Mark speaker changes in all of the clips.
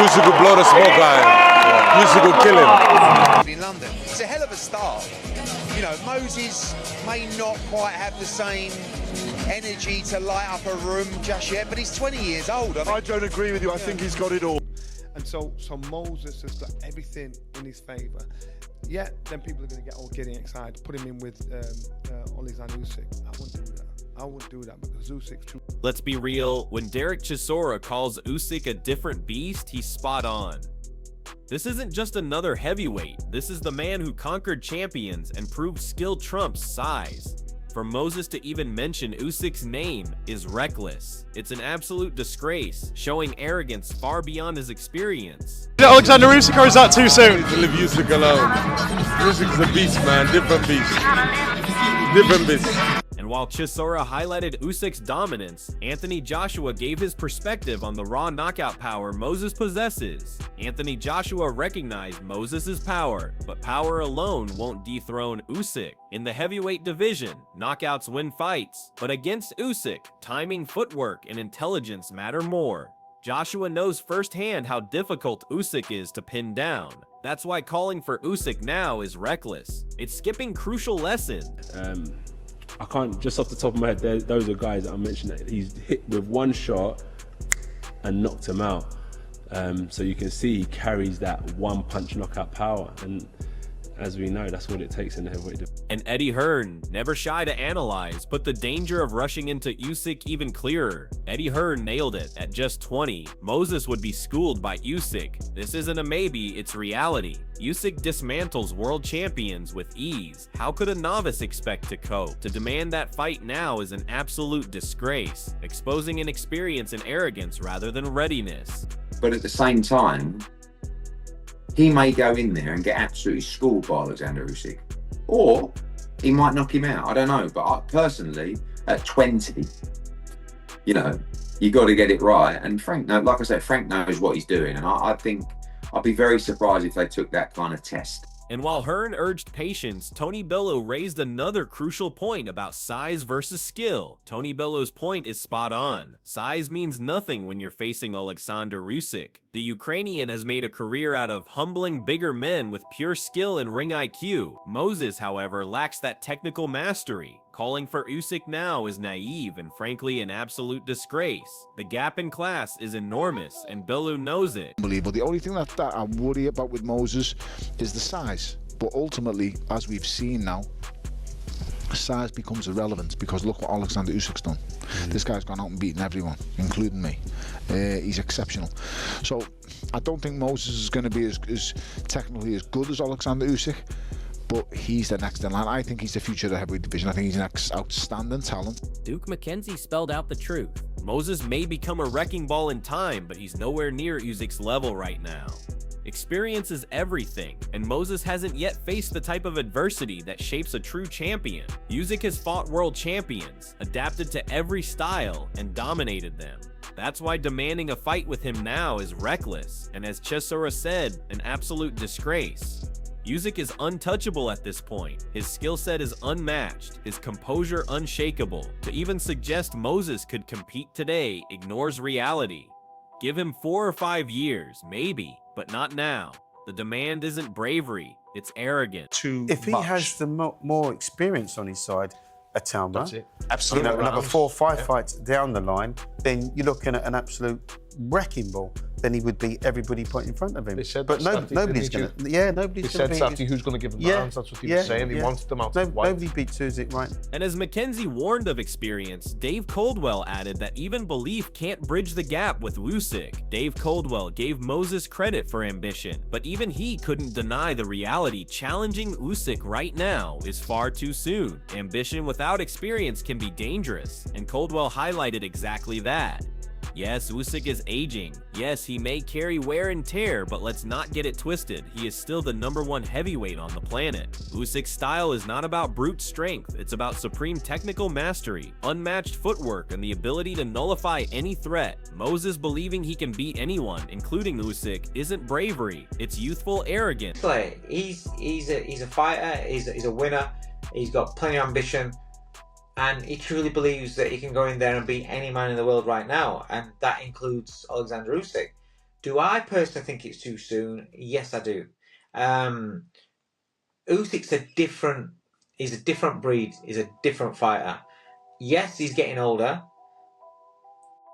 Speaker 1: Usyk will blow the smoke out of him. Usyk will kill him.
Speaker 2: In London, it's a hell of a start. You know, Moses may not quite have the same energy to light up a room just yet, but he's 20 years old.
Speaker 3: I don't agree with you. I think he's got it all.
Speaker 4: And so Moses has got everything in his favour. Yeah, then people are going to get getting excited. Put him in with Alexander Usyk. I wouldn't do that. I wouldn't do that because Usyk's too.
Speaker 5: Let's be real, when Derek Chisora calls Usyk a different beast, he's spot on. This isn't just another heavyweight, this is the man who conquered champions and proved skill trumps size. For Moses to even mention Usyk's name is reckless. It's an absolute disgrace, showing arrogance far beyond his experience.
Speaker 3: Is it Alexander Usyk or is that too soon?
Speaker 1: To leave Usyk alone. Usyk's a beast, man. Different beast. Different beast.
Speaker 5: And while Chisora highlighted Usyk's dominance, Anthony Joshua gave his perspective on the raw knockout power Moses possesses. Anthony Joshua recognized Moses' power, but power alone won't dethrone Usyk. In the heavyweight division, knockouts win fights, but against Usyk, timing, footwork, and intelligence matter more. Joshua knows firsthand how difficult Usyk is to pin down. That's why calling for Usyk now is reckless. It's skipping crucial lessons.
Speaker 6: I can't, just off the top of my head, those are guys that I mentioned that he's hit with one shot and knocked him out. So you can see he carries that one punch knockout power, and as we know, that's what it takes in the heavyweight division.
Speaker 5: And Eddie Hearn, never shy to analyze, but the danger of rushing into Usyk even clearer. Eddie Hearn nailed it. At just 20, Moses would be schooled by Usyk. This isn't a maybe, it's reality. Usyk dismantles world champions with ease. How could a novice expect to cope? To demand that fight now is an absolute disgrace, exposing inexperience and arrogance rather than readiness.
Speaker 7: But at the same time, he may go in there and get absolutely schooled by Alexander Usyk, or he might knock him out. I don't know, but I, personally, at 20, you know, you got to get it right. And Frank, like I said, Frank knows what he's doing, and I think I'd be very surprised if they took that kind of test.
Speaker 5: And while Hearn urged patience, Tony Bellew raised another crucial point about size versus skill. Tony Bellew's point is spot on. Size means nothing when you're facing Alexander Usyk. The Ukrainian has made a career out of humbling bigger men with pure skill and ring IQ. Moses, however, lacks that technical mastery. Calling for Usyk now is naive and frankly an absolute disgrace. The gap in class is enormous and Bellew knows it.
Speaker 8: Unbelievable. The only thing that I worry about with Moses is the size. But ultimately, as we've seen now, size becomes irrelevant because look what Alexander Usyk's done. This guy's gone out and beaten everyone, including me. He's exceptional. So I don't think Moses is going to be as technically as good as Alexander Usyk, but he's the next in line. I think he's the future of the heavyweight division. I think he's an outstanding talent.
Speaker 5: Duke McKenzie spelled out the truth. Moses may become a wrecking ball in time, but he's nowhere near Usyk's level right now. Experience is everything, and Moses hasn't yet faced the type of adversity that shapes a true champion. Usyk has fought world champions, adapted to every style, and dominated them. That's why demanding a fight with him now is reckless, and as Chisora said, an absolute disgrace. Usyk is untouchable at this point. His skill set is unmatched, his composure unshakable. To even suggest Moses could compete today ignores reality. Give him 4 or 5 years, maybe, but not now. The demand isn't bravery, it's arrogance.
Speaker 9: If he has the more experience on his side, Itauma,
Speaker 3: That's it. Absolutely.
Speaker 9: you know, another 4 or 5 fights down the line, then you're looking at an absolute wrecking ball. Then he would beat everybody put in front of him.
Speaker 3: They said
Speaker 9: but nobody's going to. Yeah, nobody's going to beat.
Speaker 3: Saturday, who's going to give him the hands? That's what he was saying. He wants them out.
Speaker 9: Nobody beats Usyk, right?
Speaker 5: And as McKenzie warned of experience, Dave Coldwell added that even belief can't bridge the gap with Usyk. Dave Coldwell gave Moses credit for ambition, but even he couldn't deny the reality challenging Usyk right now is far too soon. Ambition without experience can be dangerous, and Coldwell highlighted exactly that. Yes, Usyk is aging. Yes, he may carry wear and tear, but let's not get it twisted. He is still the #1 heavyweight on the planet. Usyk's style is not about brute strength. It's about supreme technical mastery, unmatched footwork, and the ability to nullify any threat. Moses believing he can beat anyone, including Usyk, isn't bravery. It's youthful arrogance.
Speaker 10: He's a fighter. He's a winner. He's got plenty of ambition. And he truly believes that he can go in there and beat any man in the world right now, and that includes Alexander Usyk. Do I personally think it's too soon? Yes, I do. Usyk's he's a different breed. He's a different fighter. Yes, he's getting older.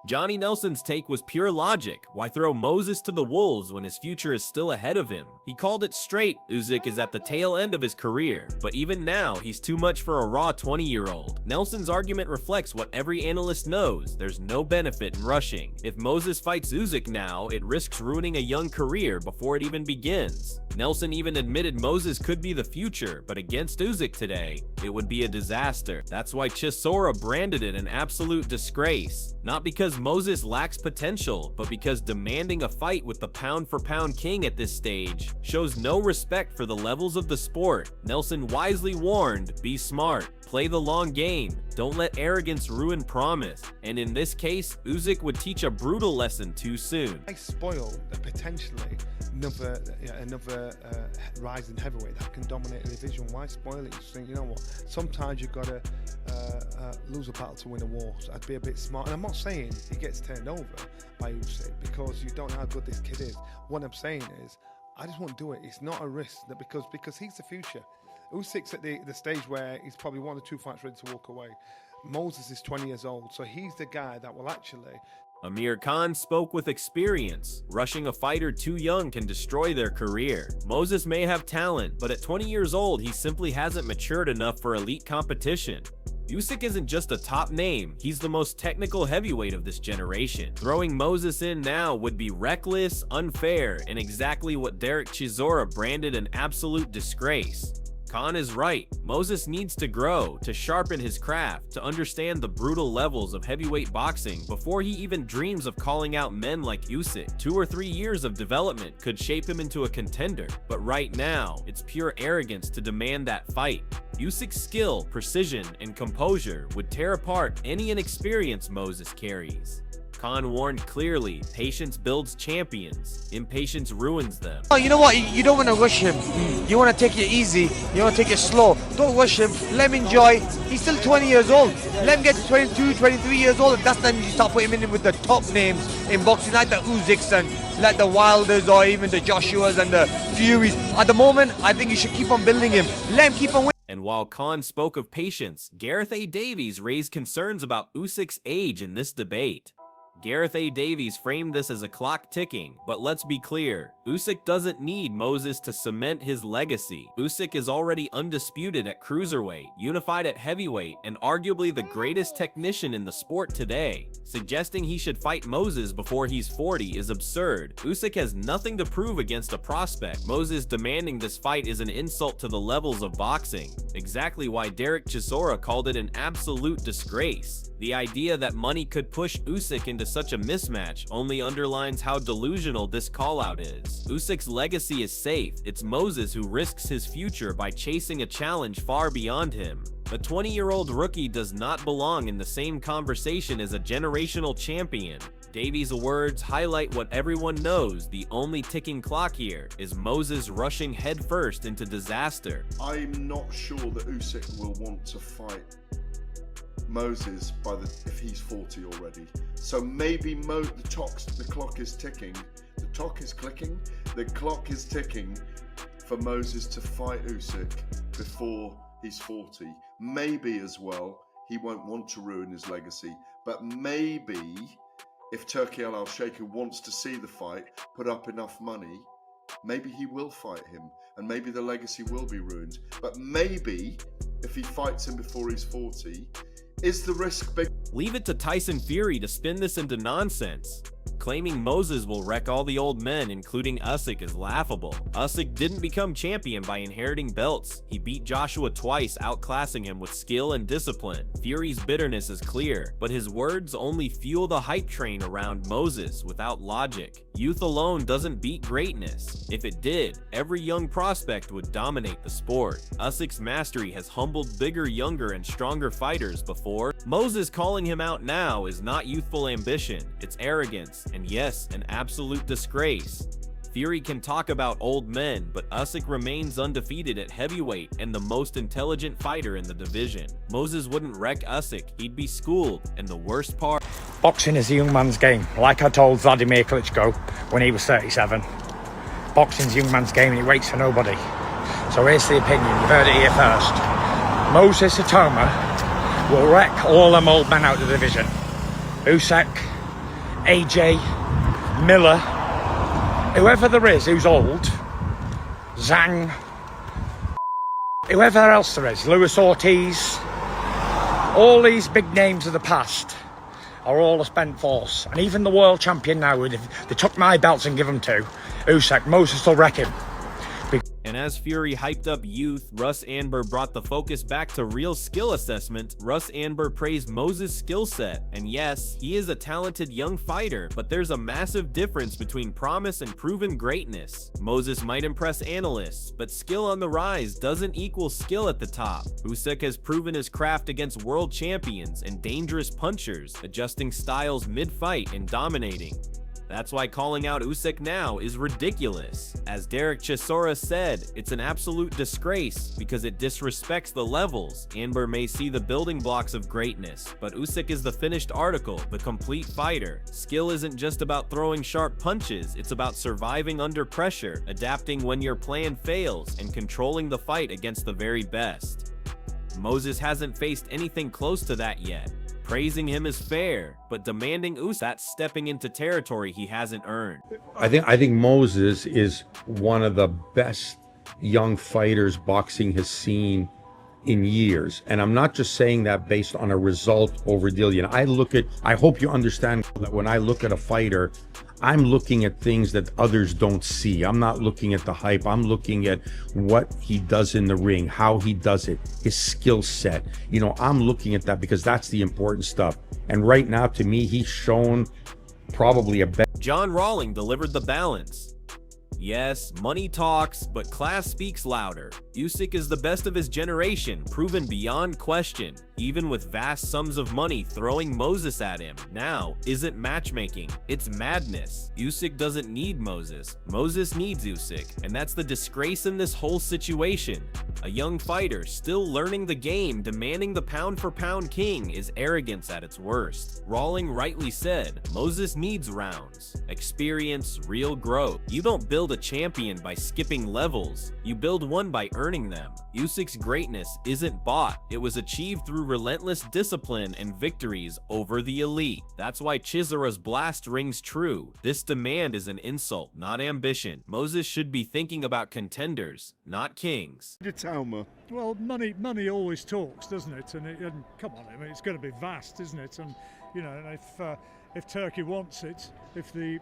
Speaker 5: Johnny Nelson's take was pure logic. Why throw Moses to the wolves when his future is still ahead of him? He called it straight. Usyk is at the tail end of his career, but even now, he's too much for a raw 20-year-old. Nelson's argument reflects what every analyst knows. There's no benefit in rushing. If Moses fights Usyk now, it risks ruining a young career before it even begins. Nelson even admitted Moses could be the future, but against Usyk today, it would be a disaster. That's why Chisora branded it an absolute disgrace. Not because Moses lacks potential, but because demanding a fight with the pound-for-pound king at this stage shows no respect for the levels of the sport. Nelson wisely warned, be smart, play the long game, don't let arrogance ruin promise. And in this case, Usyk would teach a brutal lesson too soon.
Speaker 4: I spoil potentially another rising heavyweight that can dominate the division. Why spoil it? You think, you know what? Sometimes you've got to lose a battle to win a war. So I'd be a bit smart. And I'm not saying he gets turned over by Usyk because you don't know how good this kid is. What I'm saying is, I just won't do it. It's not a risk that because he's the future. Usyk's at the stage where he's probably 1 or 2 fights ready to walk away. Moses is 20 years old, so he's the guy that will actually.
Speaker 5: Amir Khan spoke with experience. Rushing a fighter too young can destroy their career. Moses may have talent, but at 20 years old, he simply hasn't matured enough for elite competition. Usyk isn't just a top name, he's the most technical heavyweight of this generation. Throwing Moses in now would be reckless, unfair, and exactly what Derek Chisora branded an absolute disgrace. Khan is right. Moses needs to grow, to sharpen his craft, to understand the brutal levels of heavyweight boxing before he even dreams of calling out men like Usyk. 2 or 3 years of development could shape him into a contender, but right now, it's pure arrogance to demand that fight. Usyk's skill, precision, and composure would tear apart any inexperience Moses carries. Khan warned clearly, patience builds champions, impatience ruins them.
Speaker 11: Oh, you know what? You don't want to rush him. You want to take it easy. You want to take it slow. Don't rush him. Let him enjoy. He's still 20 years old. Let him get to 22, 23 years old. That's then you start putting him in with the top names in boxing, like the Usyks and like the Wilders or even the Joshuas and the Furies. At the moment, I think you should keep on building him. Let him keep on winning.
Speaker 5: And while Khan spoke of patience, Gareth A. Davies raised concerns about Usyk's age in this debate. Gareth A. Davies framed this as a clock ticking, but let's be clear, Usyk doesn't need Moses to cement his legacy. Usyk is already undisputed at cruiserweight, unified at heavyweight, and arguably the greatest technician in the sport today. Suggesting he should fight Moses before he's 40 is absurd. Usyk has nothing to prove against a prospect. Moses demanding this fight is an insult to the levels of boxing. Exactly why Derek Chisora called it an absolute disgrace. The idea that money could push Usyk into such a mismatch only underlines how delusional this call-out is. Usyk's legacy is safe. It's Moses who risks his future by chasing a challenge far beyond him. A 20-year-old rookie does not belong in the same conversation as a generational champion. Davies' words highlight what everyone knows. The only ticking clock here is Moses rushing headfirst into disaster.
Speaker 3: I'm not sure that Usyk will want to fight Moses if he's 40 already. So maybe the clock is ticking. The clock is clicking. The clock is ticking for Moses to fight Usyk before he's 40. Maybe as well, he won't want to ruin his legacy, but maybe if Turki Al-Sheikh wants to see the fight, put up enough money, maybe he will fight him, and maybe the legacy will be ruined. But maybe if he fights him before he's 40, is the risk big?
Speaker 5: Leave it to Tyson Fury to spin this into nonsense. Claiming Moses will wreck all the old men, including Usyk, is laughable. Usyk didn't become champion by inheriting belts. He beat Joshua twice, outclassing him with skill and discipline. Fury's bitterness is clear, but his words only fuel the hype train around Moses without logic. Youth alone doesn't beat greatness. If it did, every young prospect would dominate the sport. Usyk's mastery has humbled bigger, younger, and stronger fighters before. Moses calling him out now is not youthful ambition, it's arrogance, and yes, an absolute disgrace. Fury can talk about old men, but Usyk remains undefeated at heavyweight and the most intelligent fighter in the division. Moses wouldn't wreck Usyk, he'd be schooled, and the worst part...
Speaker 12: Boxing is a young man's game. Like I told Vladimir Klitschko when he was 37. Boxing's a young man's game and he waits for nobody. So here's the opinion, you've heard it here first. Moses Itauma will wreck all them old men out of the division. Usyk, AJ, Miller, whoever there is who's old, Zhang, whoever else there is, Luis Ortiz, all these big names of the past are all a spent force. And even the world champion now, if they took my belts and give them to Usyk, Moses will wreck him.
Speaker 5: And as Fury hyped up youth, Russ Anber brought the focus back to real skill assessment. Russ Anber praised Moses' skill set. And yes, he is a talented young fighter, but there's a massive difference between promise and proven greatness. Moses might impress analysts, but skill on the rise doesn't equal skill at the top. Usyk has proven his craft against world champions and dangerous punchers, adjusting styles mid-fight and dominating. That's why calling out Usyk now is ridiculous. As Derek Chisora said, it's an absolute disgrace because it disrespects the levels. Anber may see the building blocks of greatness, but Usyk is the finished article, the complete fighter. Skill isn't just about throwing sharp punches, it's about surviving under pressure, adapting when your plan fails, and controlling the fight against the very best. Moses hasn't faced anything close to that yet. Praising him is fair, but demanding Usyk's stepping into territory he hasn't earned.
Speaker 13: I think Moses is one of the best young fighters boxing has seen in years. And I'm not just saying that based on a result over Dillian. I hope you understand that when I look at a fighter, I'm looking at things that others don't see. I'm not looking at the hype. I'm looking at what he does in the ring, how he does it, his skill set. You know, I'm looking at that because that's the important stuff. And right now, to me, he's shown probably a better.
Speaker 5: John Rawling delivered the balance. Yes, money talks, but class speaks louder. Usyk is the best of his generation, proven beyond question, even with vast sums of money throwing Moses at him. Now isn't matchmaking, it's madness. Usyk doesn't need Moses. Moses needs Usyk, and that's the disgrace in this whole situation. A young fighter still learning the game, demanding the pound-for-pound king is arrogance at its worst. Rawling rightly said, Moses needs rounds, experience, real growth. You don't build a champion by skipping levels, you build one by earning them. Usyk's greatness isn't bought, it was achieved through relentless discipline and victories over the elite. That's why Chisora's blast rings true. This demand is an insult, not ambition. Moses should be thinking about contenders, not kings.
Speaker 14: Itauma. Well, money always talks, doesn't it? And come on, I mean, it's going to be vast, isn't it? And you know, if Turkey wants it, if the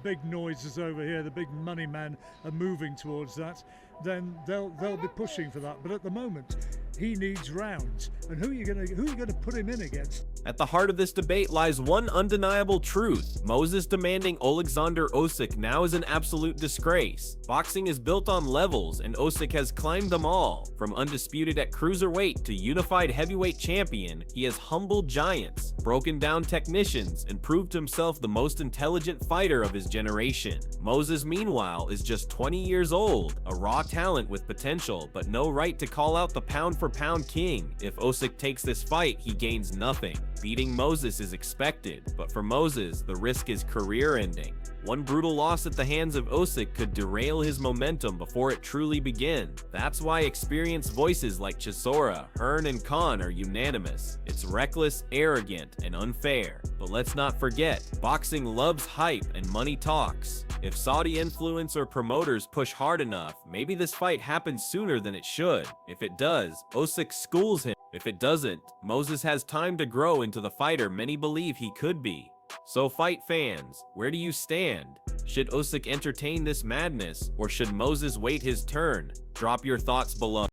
Speaker 14: big noises over here, the big money men are moving towards that, then they'll be pushing for that. But at the moment, he needs rounds. And who are you going to put him in against?
Speaker 5: At the heart of this debate lies one undeniable truth. Moses demanding Alexander Usyk now is an absolute disgrace. Boxing is built on levels, and Usyk has climbed them all. From undisputed at cruiserweight to unified heavyweight champion, he has humbled giants, broken down technicians, and proved himself the most intelligent fighter of his generation. Moses, meanwhile, is just 20 years old, a raw talent with potential, but no right to call out the pound-for-pound king. If Usyk takes this fight, he gains nothing. Beating Moses is expected, but for Moses, the risk is career-ending. One brutal loss at the hands of Usyk could derail his momentum before it truly begins. That's why experienced voices like Chisora, Hearn, and Khan are unanimous. It's reckless, arrogant, and unfair. But let's not forget, boxing loves hype and money talks. If Saudi influence or promoters push hard enough, maybe this fight happens sooner than it should. If it does, Usyk schools him. If it doesn't, Moses has time to grow into the fighter many believe he could be. So fight fans, where do you stand? Should Usyk entertain this madness, or should Moses wait his turn? Drop your thoughts below.